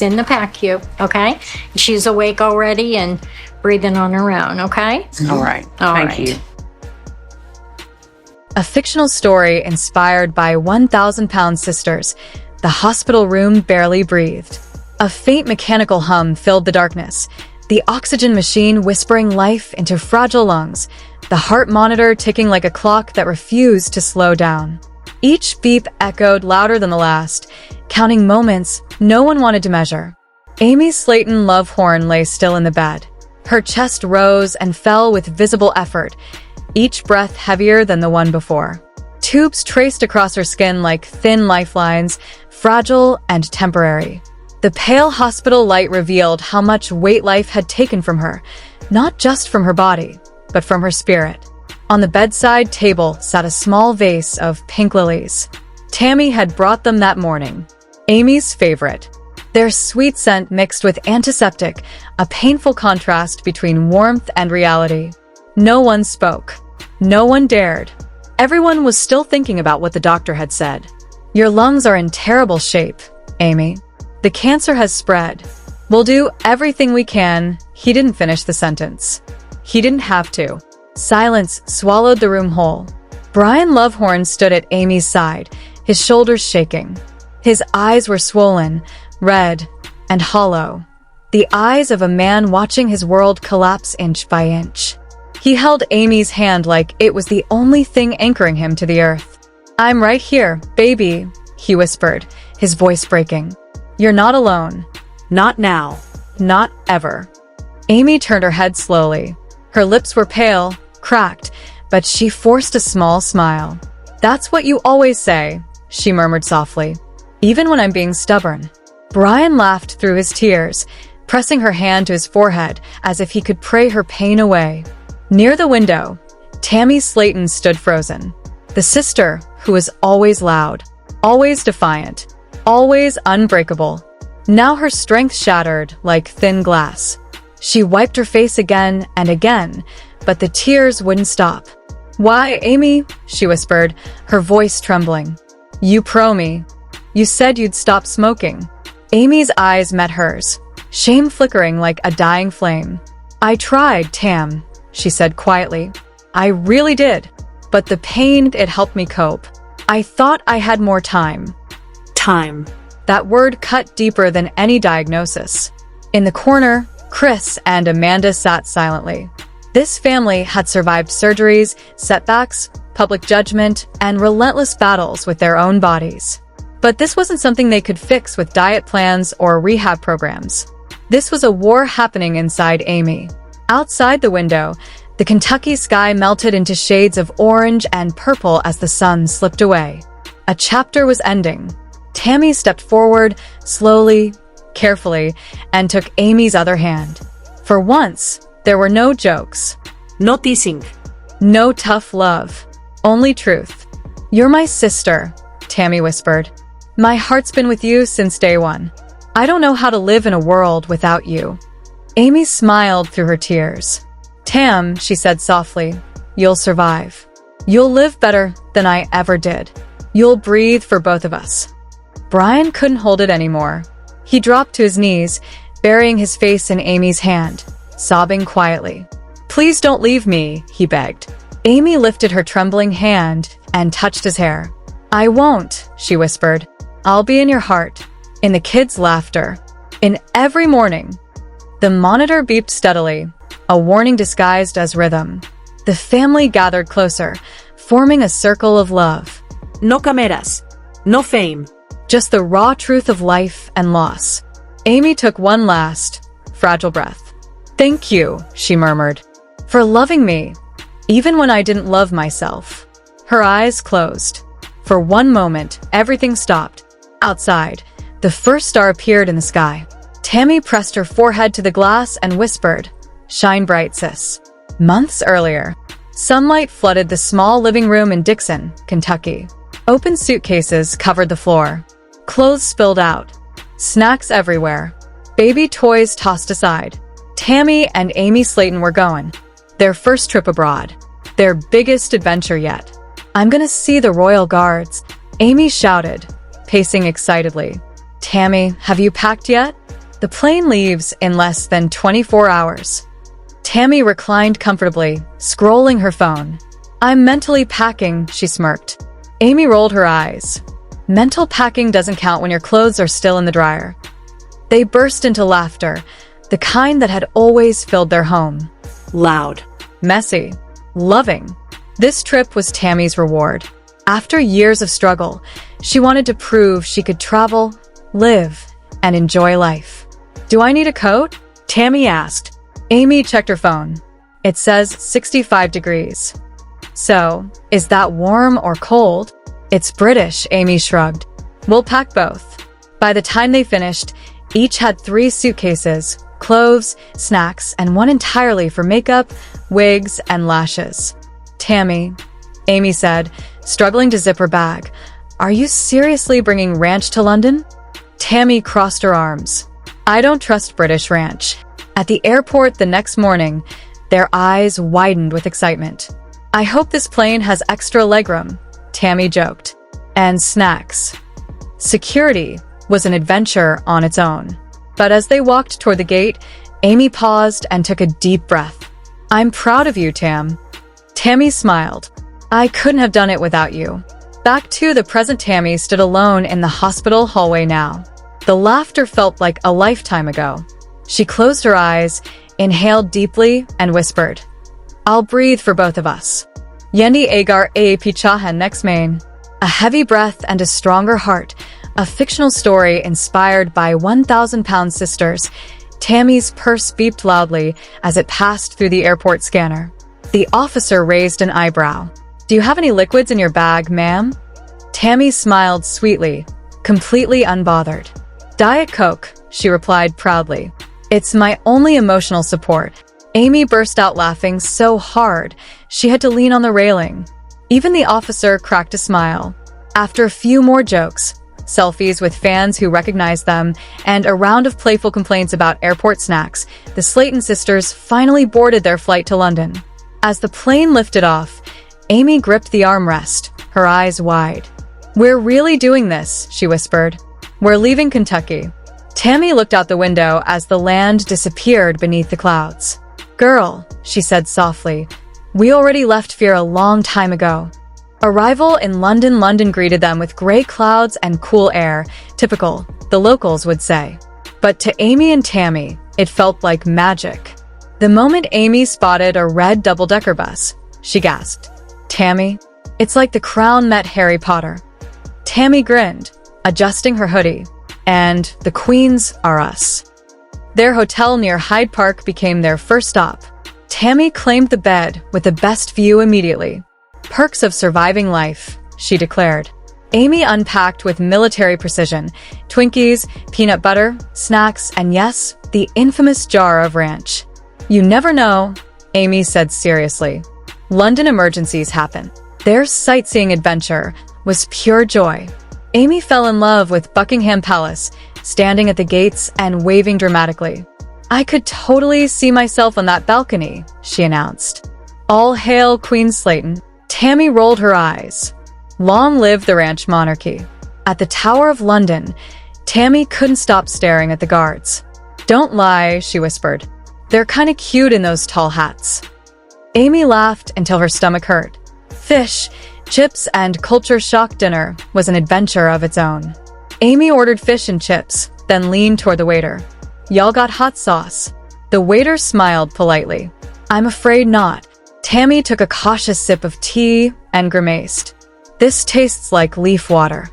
in the PACU, okay? She's awake already and breathing on her own, okay? All right. Thank you. A fictional story inspired by 1,000-pound sisters. The hospital room barely breathed. A faint mechanical hum filled the darkness. The oxygen machine whispering life into fragile lungs. The heart monitor ticking like a clock that refused to slow down. Each beep echoed louder than the last, counting moments no one wanted to measure. Amy Slaton Lovvorn lay still in the bed. Her chest rose and fell with visible effort, each breath heavier than the one before. Tubes traced across her skin like thin lifelines, fragile and temporary. The pale hospital light revealed how much weight life had taken from her, not just from her body, but from her spirit. On the bedside table sat a small vase of pink lilies. Tammy had brought them that morning, Amy's favorite. Their sweet scent mixed with antiseptic, a painful contrast between warmth and reality. No one spoke. No one dared. Everyone was still thinking about what the doctor had said. Your lungs are in terrible shape, Amy. The cancer has spread. We'll do everything we can. He didn't finish the sentence. He didn't have to. Silence swallowed the room whole. Brian Lovvorn stood at Amy's side, his shoulders shaking. His eyes were swollen, red, and hollow. The eyes of a man watching his world collapse inch by inch. He held Amy's hand like it was the only thing anchoring him to the earth. I'm right here, baby, he whispered, his voice breaking. You're not alone. Not now. Not ever. Amy turned her head slowly. Her lips were pale, cracked, but she forced a small smile. That's what you always say, she murmured softly. Even when I'm being stubborn. Brian laughed through his tears, pressing her hand to his forehead as if he could pray her pain away. Near the window, Tammy Slaton stood frozen. The sister who was always loud, always defiant, always unbreakable. Now her strength shattered like thin glass. She wiped her face again and again, but the tears wouldn't stop. Why, Amy? She whispered, her voice trembling. You me. You said you'd stop smoking. Amy's eyes met hers, shame flickering like a dying flame. I tried, Tam, she said quietly. I really did. But the pain, it helped me cope. I thought I had more time. Time. That word cut deeper than any diagnosis. In the corner, Chris and Amanda sat silently. This family had survived surgeries, setbacks, public judgment, and relentless battles with their own bodies. But this wasn't something they could fix with diet plans or rehab programs. This was a war happening inside Amy. Outside the window, the Kentucky sky melted into shades of orange and purple as the sun slipped away. A chapter was ending. Tammy stepped forward, slowly, carefully, and took Amy's other hand. For once, there were no jokes. No teasing. No tough love. Only truth. You're my sister, Tammy whispered. My heart's been with you since day one. I don't know how to live in a world without you. Amy smiled through her tears. Tam, she said softly, you'll survive. You'll live better than I ever did. You'll breathe for both of us. Brian couldn't hold it anymore. He dropped to his knees, burying his face in Amy's hand, sobbing quietly. Please don't leave me, he begged. Amy lifted her trembling hand and touched his hair. I won't, she whispered. I'll be in your heart, in the kids' laughter, in every morning. The monitor beeped steadily, a warning disguised as rhythm. The family gathered closer, forming a circle of love. No cameras, no fame. Just the raw truth of life and loss. Amy took one last, fragile breath. Thank you, she murmured, for loving me, even when I didn't love myself. Her eyes closed. For one moment, everything stopped. Outside, the first star appeared in the sky. Tammy pressed her forehead to the glass and whispered, Shine bright, sis. Months earlier, sunlight flooded the small living room in Dixon, Kentucky. Open suitcases covered the floor. Clothes spilled out. Snacks everywhere. Baby toys tossed aside. Tammy and Amy Slaton were going. Their first trip abroad. Their biggest adventure yet. I'm gonna see the Royal Guards, Amy shouted, pacing excitedly. Tammy, have you packed yet? The plane leaves in less than 24 hours. Tammy reclined comfortably, scrolling her phone. I'm mentally packing, she smirked. Amy rolled her eyes. Mental packing doesn't count when your clothes are still in the dryer. They burst into laughter, the kind that had always filled their home. Loud. Messy. Loving. This trip was Tammy's reward. After years of struggle, she wanted to prove she could travel, live, and enjoy life. Do I need a coat? Tammy asked. Amy checked her phone. It says 65 degrees. So, is that warm or cold? It's British, Amy shrugged. We'll pack both. By the time they finished, each had 3 suitcases, clothes, snacks, and one entirely for makeup, wigs, and lashes. Tammy, Amy said, struggling to zip her bag. Are you seriously bringing ranch to London? Tammy crossed her arms. I don't trust British ranch. At the airport the next morning, their eyes widened with excitement. I hope this plane has extra legroom, Tammy joked. And snacks. Security was an adventure on its own. But as they walked toward the gate, Amy paused and took a deep breath. I'm proud of you, Tam. Tammy smiled. I couldn't have done it without you. Back to the present Tammy stood alone in the hospital hallway now. The laughter felt like a lifetime ago. She closed her eyes, inhaled deeply, and whispered, I'll breathe for both of us. Yendi Agar A Pichahan next main. A heavy breath and a stronger heart, a fictional story inspired by 1,000-pound sisters. Tammy's purse beeped loudly as it passed through the airport scanner. The officer raised an eyebrow. Do you have any liquids in your bag, ma'am? Tammy smiled sweetly, completely unbothered. Diet Coke, she replied proudly. It's my only emotional support. Amy burst out laughing so hard, she had to lean on the railing. Even the officer cracked a smile. After a few more jokes, selfies with fans who recognized them, and a round of playful complaints about airport snacks, the Slaton sisters finally boarded their flight to London. As the plane lifted off, Amy gripped the armrest, her eyes wide. We're really doing this, she whispered. We're leaving Kentucky. Tammy looked out the window as the land disappeared beneath the clouds. Girl, she said softly, we already left fear a long time ago. Arrival in London greeted them with gray clouds and cool air, typical, the locals would say. But to Amy and Tammy, it felt like magic. The moment Amy spotted a red double-decker bus, she gasped. Tammy, it's like the Crown met Harry Potter. Tammy grinned, adjusting her hoodie. And the Queens are us. Their hotel near Hyde Park became their first stop. Tammy claimed the bed with the best view immediately. Perks of surviving life, she declared. Amy unpacked with military precision, Twinkies, peanut butter, snacks, and yes, the infamous jar of ranch. You never know, Amy said seriously. London emergencies happen. Their sightseeing adventure was pure joy. Amy fell in love with Buckingham Palace, standing at the gates and waving dramatically. I could totally see myself on that balcony, she announced. All hail Queen Slaton. Tammy rolled her eyes. Long live the ranch monarchy. At the Tower of London, Tammy couldn't stop staring at the guards. Don't lie, she whispered. They're kinda cute in those tall hats. Amy laughed until her stomach hurt. Fish, chips, and culture shock dinner was an adventure of its own. Amy ordered fish and chips, then leaned toward the waiter. Y'all got hot sauce? The waiter smiled politely. I'm afraid not. Tammy took a cautious sip of tea and grimaced. This tastes like leaf water.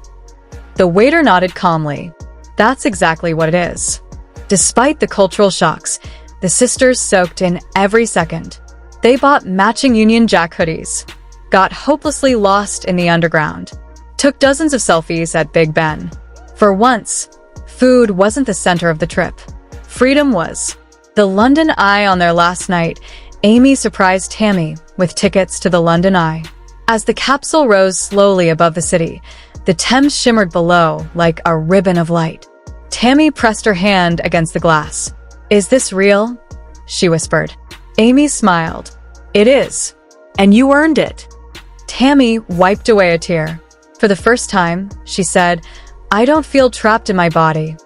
The waiter nodded calmly. That's exactly what it is. Despite the cultural shocks, the sisters soaked in every second. They bought matching Union Jack hoodies, got hopelessly lost in the underground, took dozens of selfies at Big Ben. For once, food wasn't the center of the trip. Freedom was. The London Eye on their last night, Amy surprised Tammy with tickets to the London Eye. As the capsule rose slowly above the city, the Thames shimmered below like a ribbon of light. Tammy pressed her hand against the glass. Is this real? She whispered. Amy smiled. It is. And you earned it. Tammy wiped away a tear. For the first time, she said, I don't feel trapped in my body.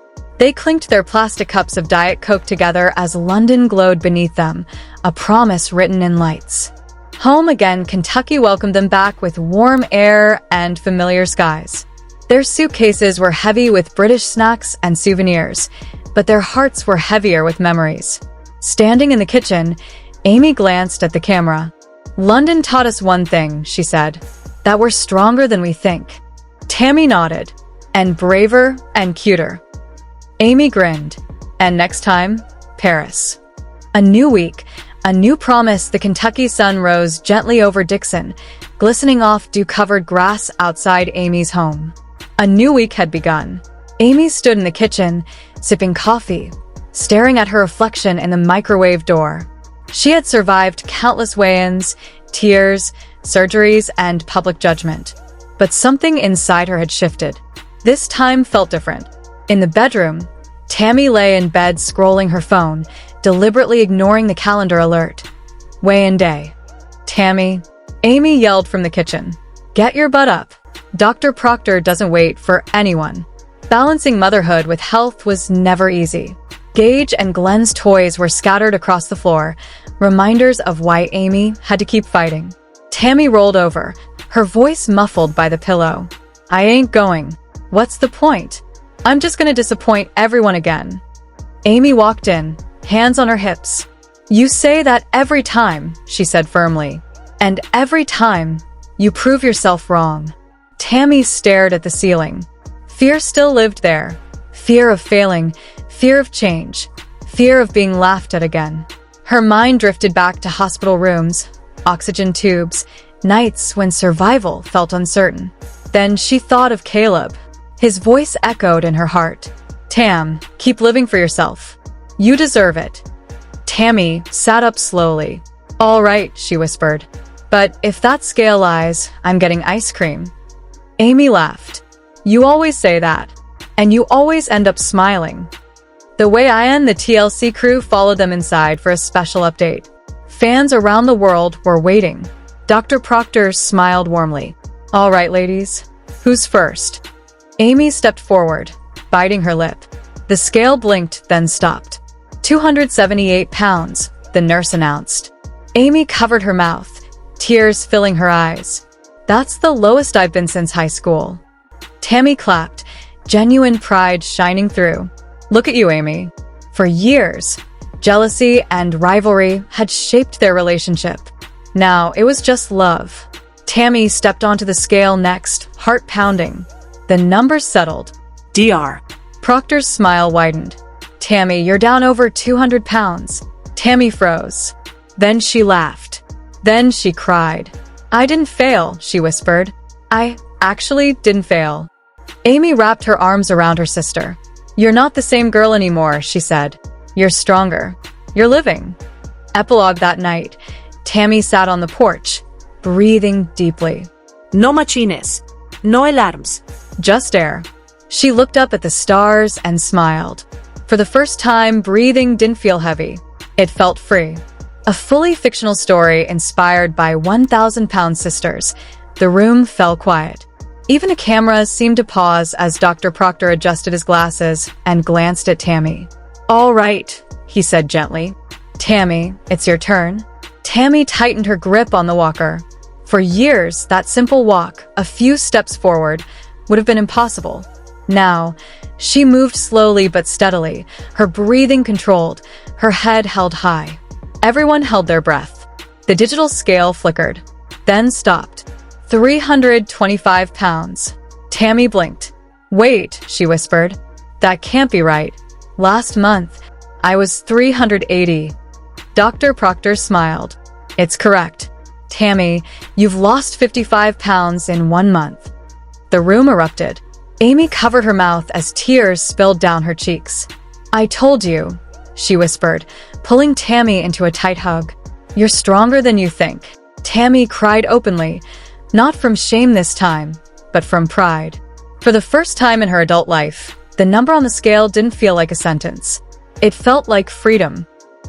They clinked their plastic cups of Diet Coke together as London glowed beneath them, a promise written in lights. Home again, Kentucky welcomed them back with warm air and familiar skies. Their suitcases were heavy with British snacks and souvenirs, but their hearts were heavier with memories. Standing in the kitchen, Amy glanced at the camera. "London taught us one thing," she said, "that we're stronger than we think." Tammy nodded. "And braver and cuter." Amy grinned. "And next time, Paris." A new week, a new promise. The Kentucky sun rose gently over Dixon, glistening off dew-covered grass outside Amy's home. A new week had begun. Amy stood in the kitchen, sipping coffee, staring at her reflection in the microwave door. She had survived countless weigh-ins, tears, surgeries, and public judgment. But something inside her had shifted. This time felt different. In the bedroom, Tammy lay in bed scrolling her phone, deliberately ignoring the calendar alert. Weigh-in day. "Tammy," Amy yelled from the kitchen. "Get your butt up. Dr. Proctor doesn't wait for anyone." Balancing motherhood with health was never easy. Gage and Glenn's toys were scattered across the floor, reminders of why Amy had to keep fighting. Tammy rolled over, her voice muffled by the pillow. "I ain't going. What's the point? I'm just gonna disappoint everyone again." Amy walked in, hands on her hips. "You say that every time," she said firmly. "And every time, you prove yourself wrong." Tammy stared at the ceiling. Fear still lived there. Fear of failing, fear of change, fear of being laughed at again. Her mind drifted back to hospital rooms, oxygen tubes, nights when survival felt uncertain. Then she thought of Caleb. His voice echoed in her heart. "Tam, keep living for yourself. You deserve it." Tammy sat up slowly. "All right," she whispered. "But if that scale lies, I'm getting ice cream." Amy laughed. "You always say that. And you always end up smiling." The way I and the TLC crew followed them inside for a special update. Fans around the world were waiting. Dr. Proctor smiled warmly. "All right, ladies. Who's first?" Amy stepped forward, biting her lip. The scale blinked, then stopped. 278 pounds, the nurse announced. Amy covered her mouth, tears filling her eyes. "That's the lowest I've been since high school." Tammy clapped, genuine pride shining through. "Look at you, Amy." For years, jealousy and rivalry had shaped their relationship. Now it was just love. Tammy stepped onto the scale next, heart pounding. The numbers settled. Dr. Proctor's smile widened. "Tammy, you're down over 200 pounds. Tammy froze. Then she laughed. Then she cried. "I didn't fail," she whispered. "I actually didn't fail." Amy wrapped her arms around her sister. "You're not the same girl anymore," she said. "You're stronger. You're living." Epilogue that night. Tammy sat on the porch, breathing deeply. "No machines. No alarms. Just air." She looked up at the stars and smiled. For the first time, breathing didn't feel heavy. It felt free. A fully fictional story inspired by 1,000-pound sisters. The room fell quiet. Even a camera seemed to pause as Dr. Proctor adjusted his glasses and glanced at Tammy. "All right," he said gently. "Tammy, it's your turn." Tammy tightened her grip on the walker. For years, that simple walk, a few steps forward, would have been impossible. Now, she moved slowly but steadily, her breathing controlled, her head held high. Everyone held their breath. The digital scale flickered, then stopped. 325 pounds. Tammy blinked. "Wait," she whispered. "That can't be right. Last month, I was 380. Dr. Proctor smiled. "It's correct. Tammy, you've lost 55 pounds in 1 month." The room erupted. Amy covered her mouth as tears spilled down her cheeks. "I told you," she whispered, pulling Tammy into a tight hug. "You're stronger than you think." Tammy cried openly, not from shame this time, but from pride. For the first time in her adult life, the number on the scale didn't feel like a sentence. It felt like freedom.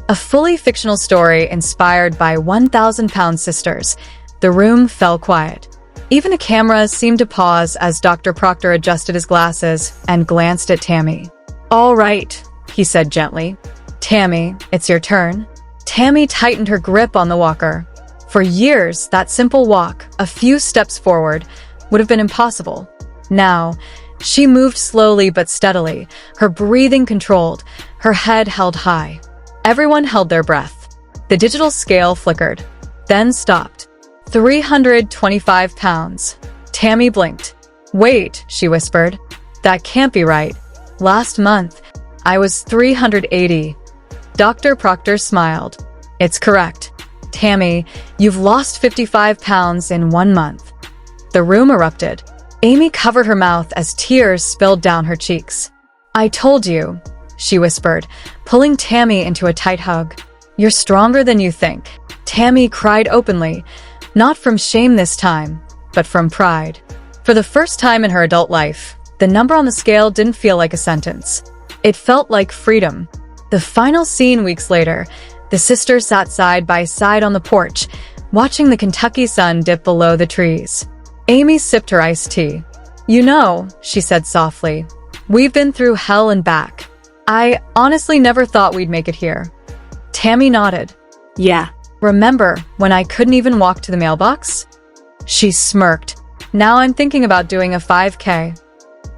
A fully fictional story inspired by 1,000-pound sisters. The room fell quiet. Even a camera seemed to pause as Dr. Proctor adjusted his glasses and glanced at Tammy. All right, he said gently. Tammy, it's your turn. Tammy tightened her grip on the walker. For years, that simple walk, a few steps forward, would have been impossible. Now, she moved slowly but steadily, her breathing controlled, her head held high. Everyone held their breath. The digital scale flickered, then stopped. 325 pounds. Tammy blinked. Wait, she whispered. That can't be right. Last month, I was 380. Dr. Proctor smiled. It's correct. Tammy, you've lost 55 pounds in 1 month. The room erupted. Amy covered her mouth as tears spilled down her cheeks. I told you, she whispered, pulling Tammy into a tight hug. You're stronger than you think. Tammy cried openly, not from shame this time, but from pride. For the first time in her adult life, the number on the scale didn't feel like a sentence. It felt like freedom. The final scene weeks later, the sisters sat side by side on the porch, watching the Kentucky sun dip below the trees. Amy sipped her iced tea. You know, she said softly, we've been through hell and back. I honestly never thought we'd make it here. Tammy nodded. Yeah. Remember when I couldn't even walk to the mailbox? She smirked. Now I'm thinking about doing a 5K.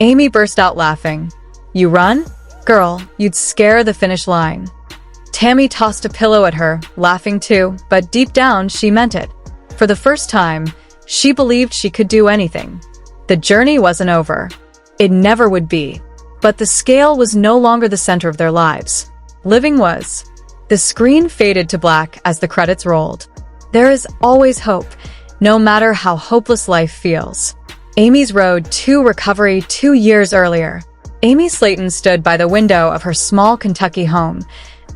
Amy burst out laughing. You run? Girl, you'd scare the finish line. Tammy tossed a pillow at her, laughing too, but deep down she meant it. For the first time, she believed she could do anything. The journey wasn't over. It never would be. But the scale was no longer the center of their lives. Living was. The screen faded to black as the credits rolled. There is always hope, no matter how hopeless life feels. Amy's road to recovery 2 years earlier. Amy Slaton stood by the window of her small Kentucky home,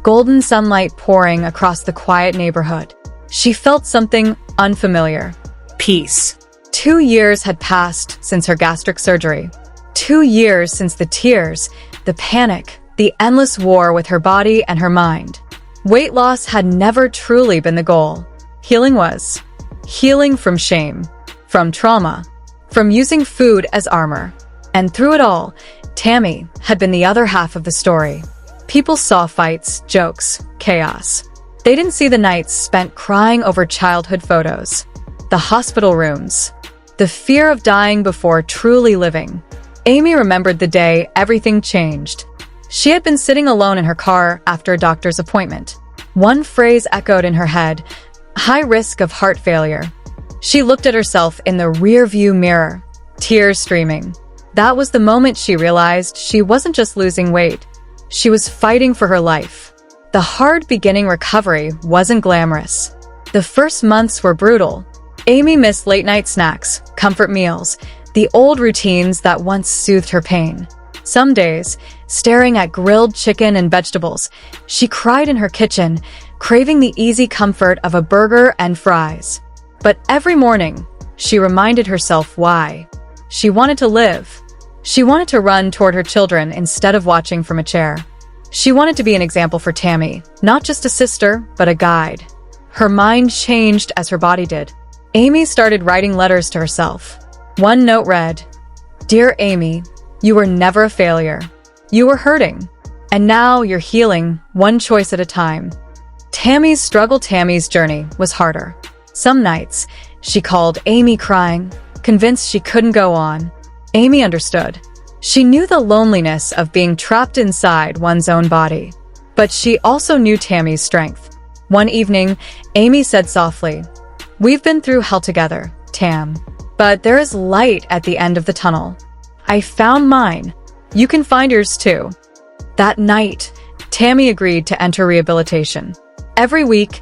golden sunlight pouring across the quiet neighborhood. She felt something unfamiliar. Peace. 2 years had passed since her gastric surgery. 2 years since the tears, the panic, the endless war with her body and her mind. Weight loss had never truly been the goal. Healing was. Healing from shame, from trauma, from using food as armor. And through it all, Tammy had been the other half of the story. People saw fights, jokes, chaos. They didn't see the nights spent crying over childhood photos, the hospital rooms, the fear of dying before truly living. Amy remembered the day everything changed. She had been sitting alone in her car after a doctor's appointment. One phrase echoed in her head, high risk of heart failure. She looked at herself in the rear-view mirror, tears streaming. That was the moment she realized she wasn't just losing weight. She was fighting for her life. The hard beginning recovery wasn't glamorous. The first months were brutal. Amy missed late-night snacks, comfort meals, the old routines that once soothed her pain. Some days, staring at grilled chicken and vegetables, she cried in her kitchen, craving the easy comfort of a burger and fries. But every morning, she reminded herself why. She wanted to live. She wanted to run toward her children instead of watching from a chair. She wanted to be an example for Tammy, not just a sister, but a guide. Her mind changed as her body did. Amy started writing letters to herself. One note read, Dear Amy, you were never a failure. You were hurting. And now you're healing, one choice at a time. Tammy's journey was harder. Some nights, she called Amy crying, convinced she couldn't go on. Amy understood. She knew the loneliness of being trapped inside one's own body. But she also knew Tammy's strength. One evening, Amy said softly, We've been through hell together, Tam. But there is light at the end of the tunnel. I found mine. You can find yours too. That night, Tammy agreed to enter rehabilitation. Every week,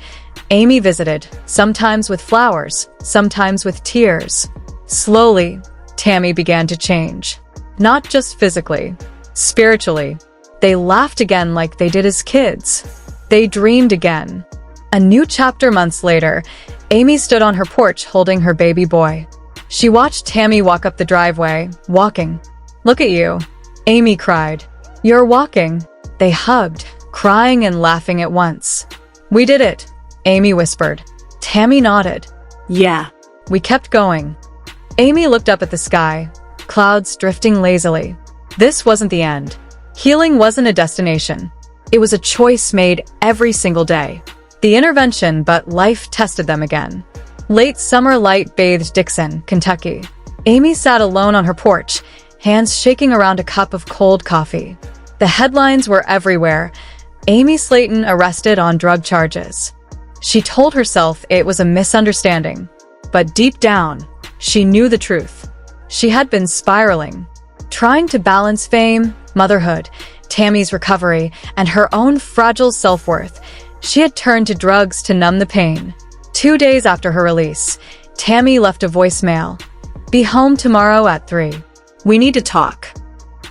Amy visited, sometimes with flowers, sometimes with tears. Slowly, Tammy began to change. Not just physically, spiritually. They laughed again like they did as kids. They dreamed again. A new chapter months later, Amy stood on her porch holding her baby boy. She watched Tammy walk up the driveway, walking. Look at you, Amy cried. You're walking. They hugged, crying and laughing at once. We did it, Amy whispered. Tammy nodded. Yeah. We kept going. Amy looked up at the sky, clouds drifting lazily. This wasn't the end. Healing wasn't a destination. It was a choice made every single day. The intervention, but life tested them again. Late summer light bathed Dixon, Kentucky. Amy sat alone on her porch, hands shaking around a cup of cold coffee. The headlines were everywhere. Amy Slaton arrested on drug charges. She told herself it was a misunderstanding. But deep down, she knew the truth. She had been spiraling, trying to balance fame, motherhood, Tammy's recovery, and her own fragile self-worth. She had turned to drugs to numb the pain. 2 days after her release, Tammy left a voicemail. "Be home tomorrow at 3. We need to talk."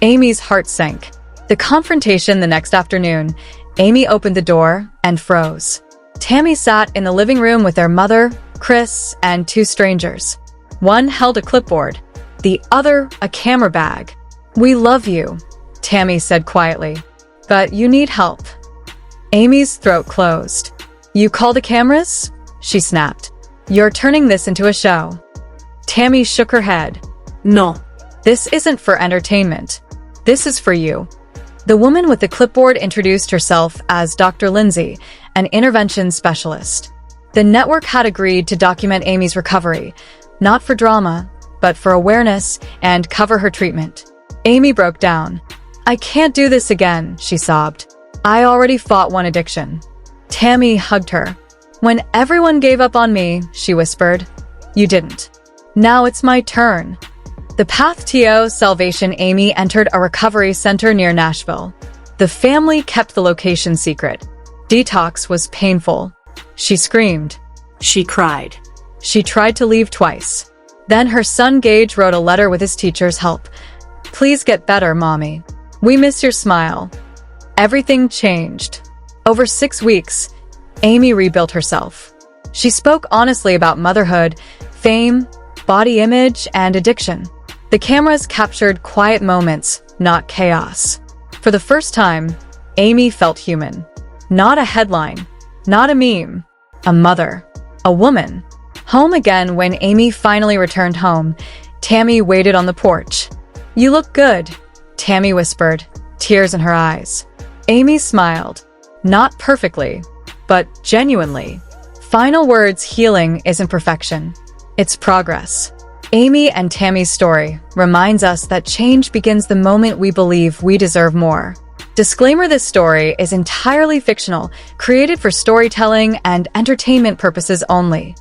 Amy's heart sank. The confrontation the next afternoon, Amy opened the door and froze. Tammy sat in the living room with their mother, Chris, and 2 strangers. One held a clipboard, the other a camera bag. "We love you," Tammy said quietly, "but you need help." Amy's throat closed. "You call the cameras?" she snapped. "You're turning this into a show." Tammy shook her head. No. "This isn't for entertainment. This is for you." The woman with the clipboard introduced herself as Dr. Lindsay, an intervention specialist. The network had agreed to document Amy's recovery, not for drama, but for awareness and cover her treatment. Amy broke down. "I can't do this again," she sobbed. "I already fought one addiction." Tammy hugged her. "When everyone gave up on me," she whispered, "you didn't. Now it's my turn." The Path to Salvation Amy entered a recovery center near Nashville. The family kept the location secret. Detox was painful. She screamed. She cried. She tried to leave twice. Then her son Gage wrote a letter with his teacher's help. "Please get better, Mommy. We miss your smile." Everything changed. Over 6 weeks, Amy rebuilt herself. She spoke honestly about motherhood, fame, body image, and addiction. The cameras captured quiet moments, not chaos. For the first time, Amy felt human. Not a headline, not a meme, a mother, a woman. Home again. When Amy finally returned home, Tammy waited on the porch. "You look good," Tammy whispered, tears in her eyes. Amy smiled. Not perfectly, but genuinely. Final words: healing isn't perfection. It's progress. Amy and Tammy's story reminds us that change begins the moment we believe we deserve more. Disclaimer: this story is entirely fictional, created for storytelling and entertainment purposes only.